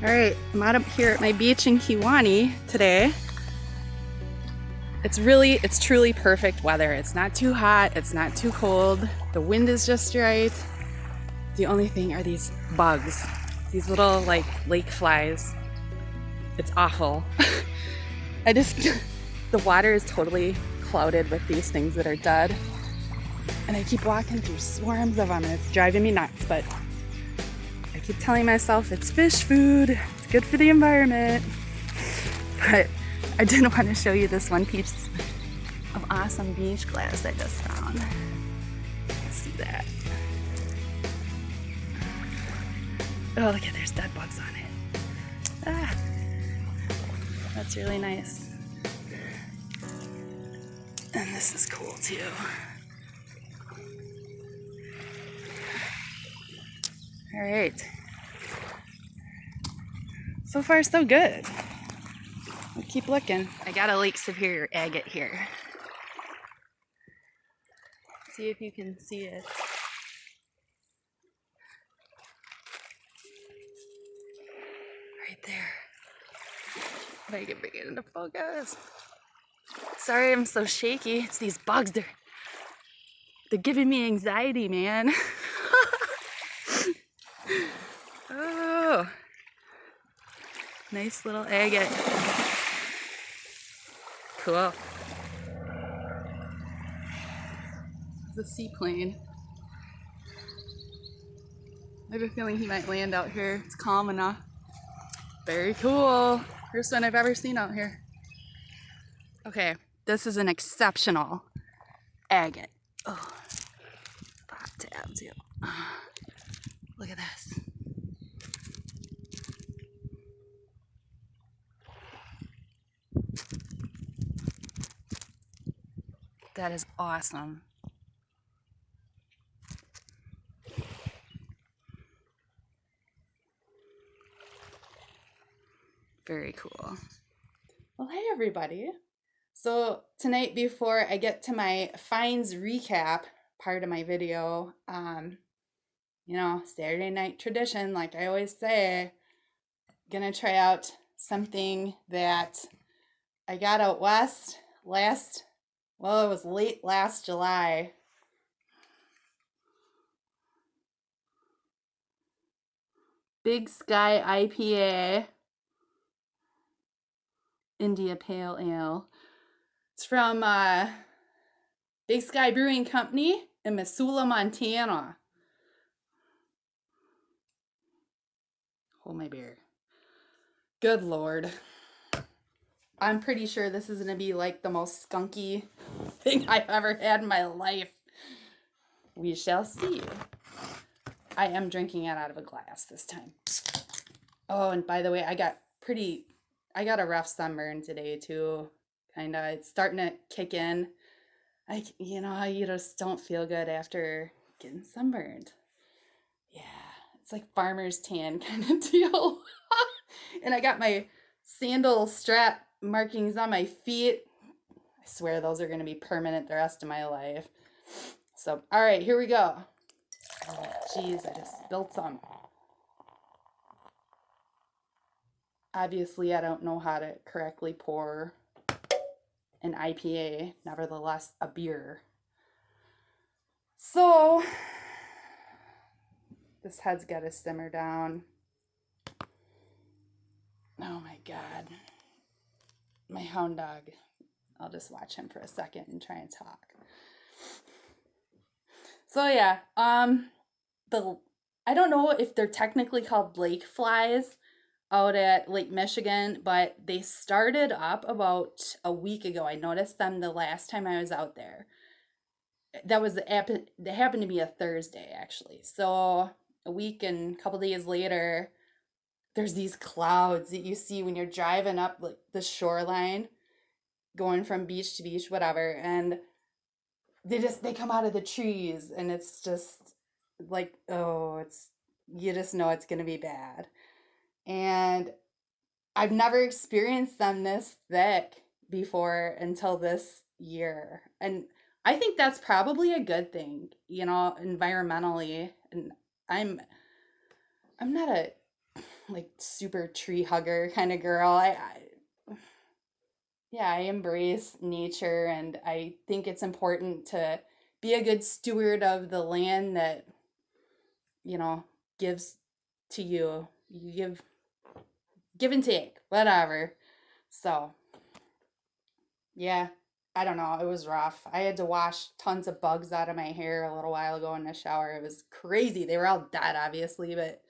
All right, I'm out up here at my beach in Kewaunee today. It's truly perfect weather. It's not too hot, it's not too cold. The wind is just right. The only thing are these bugs, these little like lake flies. It's awful. I just, the water is totally clouded with these things that are dead. And I keep walking through swarms of them and it's driving me nuts, but I keep telling myself it's fish food, it's good for the environment. But I did want to show you this one piece of awesome beach glass I just found. Let's see that. Oh, look at, there's dead bugs on it. Ah, that's really nice. And this is cool too. All right. So far, so good. We'll keep looking. I got a Lake Superior agate here. See if you can see it. Right there. If I can bring it into focus. Sorry I'm so shaky. It's these bugs. They're giving me anxiety, man. Oh. Nice little agate. Cool. It's a seaplane. I have a feeling he might land out here. It's calm enough. Very cool. First one I've ever seen out here. Okay, this is an exceptional agate. Oh, pop tab too. Look at this. That is awesome. Very cool. Well, hey everybody. So tonight, before I get to my finds recap part of my video, Saturday night tradition, like I always say, gonna try out something that I got out west it was late last July. Big Sky IPA, India Pale Ale. It's from Big Sky Brewing Company in Missoula, Montana. Hold my beer. Good Lord. I'm pretty sure this is going to be like the most skunky thing I've ever had in my life. We shall see. I am drinking it out of a glass this time. Oh, and by the way, I got a rough sunburn today too. Kinda, it's starting to kick in. You just don't feel good after getting sunburned. Yeah, it's like farmer's tan kind of deal. And I got my sandal strap markings on my feet. I swear those are going to be permanent the rest of my life. So, all right, here we go. Oh, geez, I just spilled some. Obviously, I don't know how to correctly pour an IPA, nevertheless, a beer. So, this head's got to simmer down. Oh my God. My hound dog. I'll just watch him for a second and try and talk. So yeah, I don't know if they're technically called lake flies out at Lake Michigan, but they started up about a week ago. I noticed them the last time I was out there. That happened to be a Thursday actually. So a week and a couple days later, there's these clouds that you see when you're driving up like the shoreline, going from beach to beach, whatever, and they come out of the trees and it's just like, oh, you just know it's gonna be bad. And I've never experienced them this thick before until this year. And I think that's probably a good thing, environmentally. And I'm not like super tree hugger kind of girl. Yeah, I embrace nature, and I think it's important to be a good steward of the land that, you know, gives to you. You give and take, whatever. So, yeah, I don't know. It was rough. I had to wash tons of bugs out of my hair a little while ago in the shower. It was crazy. They were all dead, obviously, but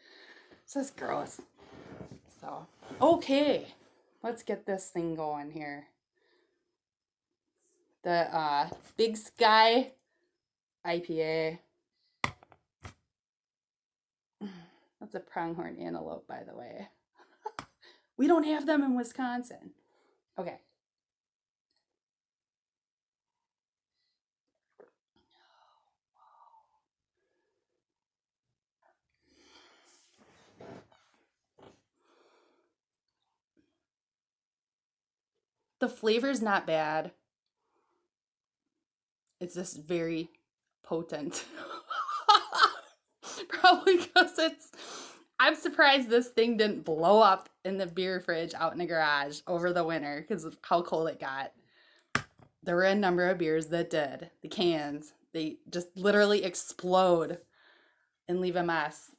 it's just gross. So, okay, let's get this thing going here. The Big Sky IPA. That's a pronghorn antelope, by the way. We don't have them in Wisconsin. Okay. The flavor's not bad. It's just very potent. Probably because I'm surprised this thing didn't blow up in the beer fridge out in the garage over the winter because of how cold it got. There were a number of beers that did. The cans, they just literally explode and leave a mess.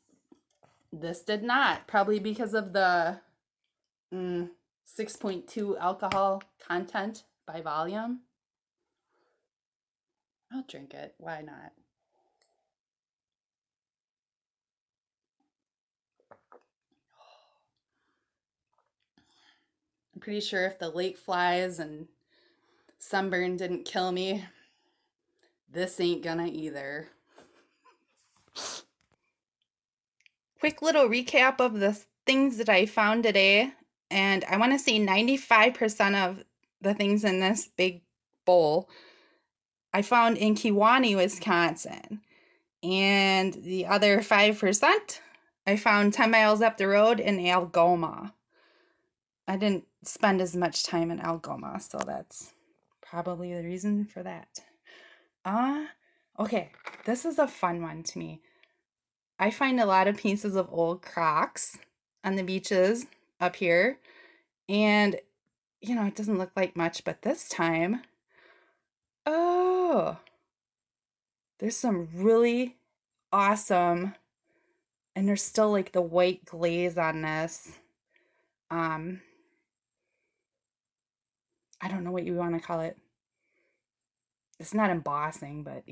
This did not, probably because of the 6.2 alcohol content by volume. I'll drink it. Why not? I'm pretty sure if the lake flies and sunburn didn't kill me, this ain't gonna either. Quick little recap of the things that I found today. And I want to say 95% of the things in this big bowl I found in Kewaunee, Wisconsin. And the other 5% I found 10 miles up the road in Algoma. I didn't spend as much time in Algoma, so that's probably the reason for that. Okay, this is a fun one to me. I find a lot of pieces of old Crocs on the beaches up here, and it doesn't look like much, but this time, oh, there's some really awesome, and there's still like the white glaze on this. I don't know what you want to call it. It's not embossing, but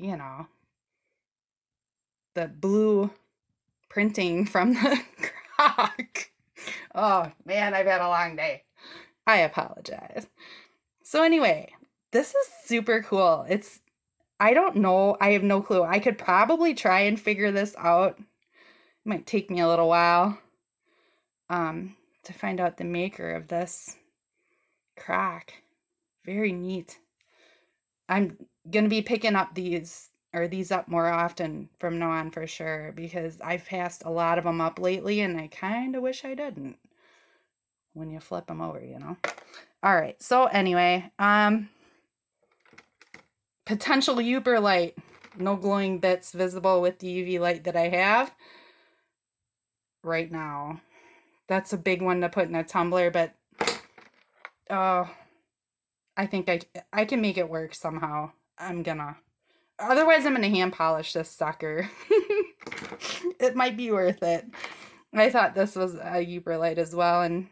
the blue printing from the croc. Oh man, I've had a long day. I apologize. So anyway, this is super cool. I don't know. I have no clue. I could probably try and figure this out. It might take me a little while to find out the maker of this croc. Very neat. I'm going to be picking up these up more often from now on for sure, because I've passed a lot of them up lately and I kind of wish I didn't when you flip them over, All right. So anyway, potential Uber light. No glowing bits visible with the UV light that I have right now. That's a big one to put in a tumbler, but I think I can make it work somehow. Otherwise I'm gonna hand polish this sucker. It might be worth it. I thought this was a Uber light as well, and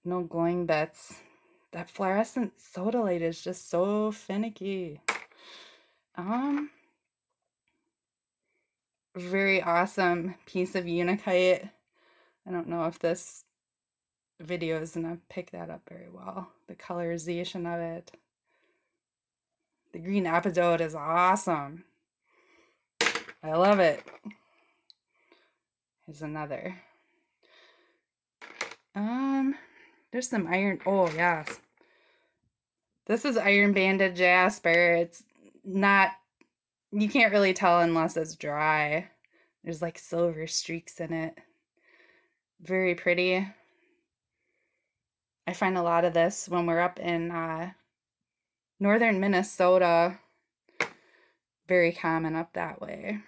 no glowing bits. That fluorescent soda light is just so finicky. Very awesome piece of Unakite. I don't know if this video is gonna pick that up very well. The colorization of it. The green episode is awesome. I love it. Here's another. There's some iron. Oh, yes. This is iron banded jasper. It's not, you can't really tell unless it's dry. There's like silver streaks in it. Very pretty. I find a lot of this when we're up in northern Minnesota. Very common up that way.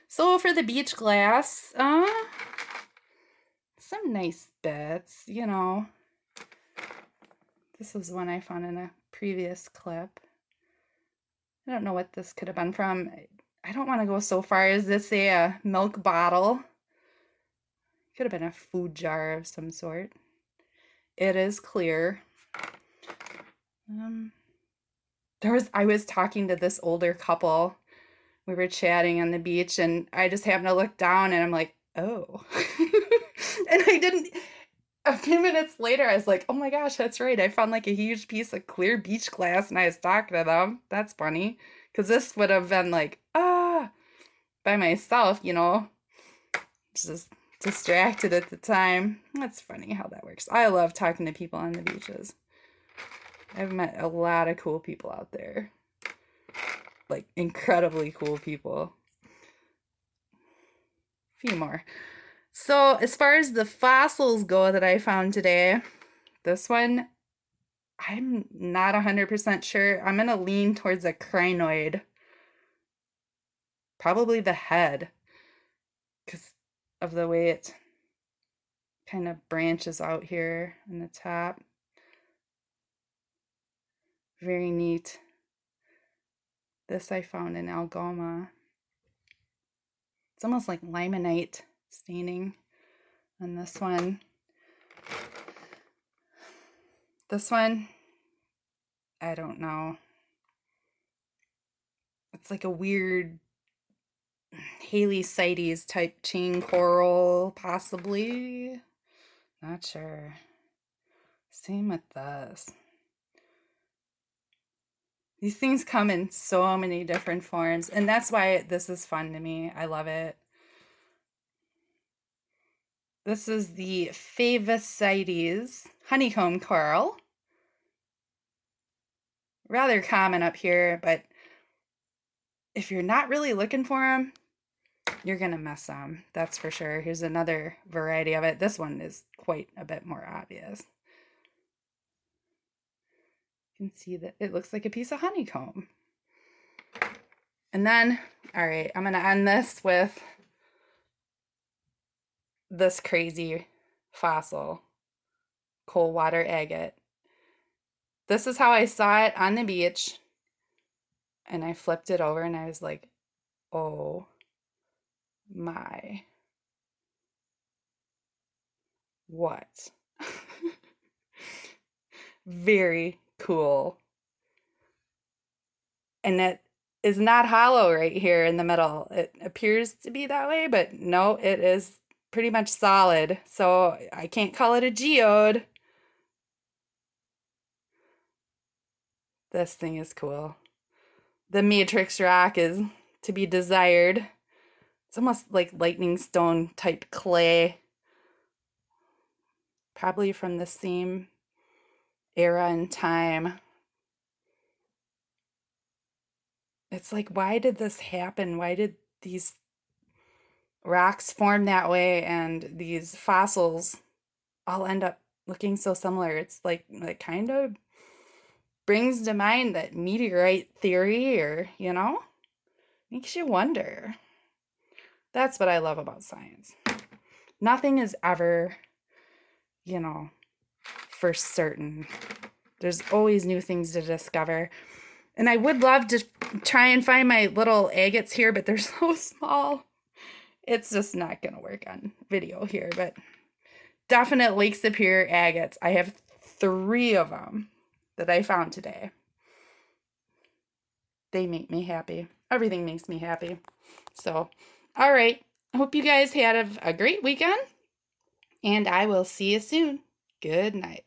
So for the beach glass, some nice bits, you know. This was one I found in a previous clip. I don't know what this could have been from. I don't want to go so far as to say a milk bottle. Could have been a food jar of some sort. It is clear. I was talking to this older couple. We were chatting on the beach, and I just happened to look down, and I'm like, oh. And I didn't. A few minutes later, I was like, oh my gosh, that's right. I found like a huge piece of clear beach glass, and I was talking to them. That's funny. Because this would have been like, by myself, you know, just distracted at the time. That's funny how that works. I love talking to people on the beaches. I've met a lot of cool people out there. Like, incredibly cool people. A few more. So, as far as the fossils go that I found today, this one, I'm not 100% sure. I'm going to lean towards a crinoid. Probably the head, because of the way it kind of branches out here in the top. Very neat. This I found in Algoma. It's almost like limonite staining on this one. This one, I don't know. It's like a weird Haley-Cites type chain coral, possibly. Not sure. Same with this. These things come in so many different forms, and that's why this is fun to me. I love it. This is the Favicites honeycomb coral. Rather common up here, but if you're not really looking for them, you're going to miss them. That's for sure. Here's another variety of it. This one is quite a bit more obvious. You can see that it looks like a piece of honeycomb. And then, all right, I'm going to end this with this crazy fossil, cold water agate. This is how I saw it on the beach, and I flipped it over and I was like, oh my, what? Very cool. And it is not hollow right here in the middle. It appears to be that way, but no, it is pretty much solid. So I can't call it a geode. This thing is cool. The matrix rock is to be desired. It's almost like lightning stone type clay. Probably from the same era and time. It's like, why did this happen? Why did these rocks form that way and these fossils all end up looking so similar? It's like, it kind of brings to mind that meteorite theory, or, you know, makes you wonder. That's what I love about science. Nothing is ever, you know, for certain. There's always new things to discover. And I would love to try and find my little agates here, but they're so small. It's just not going to work on video here, but definite Lake Superior agates. I have 3 of them that I found today. They make me happy. Everything makes me happy. So, all right. I hope you guys had a great weekend, and I will see you soon. Good night.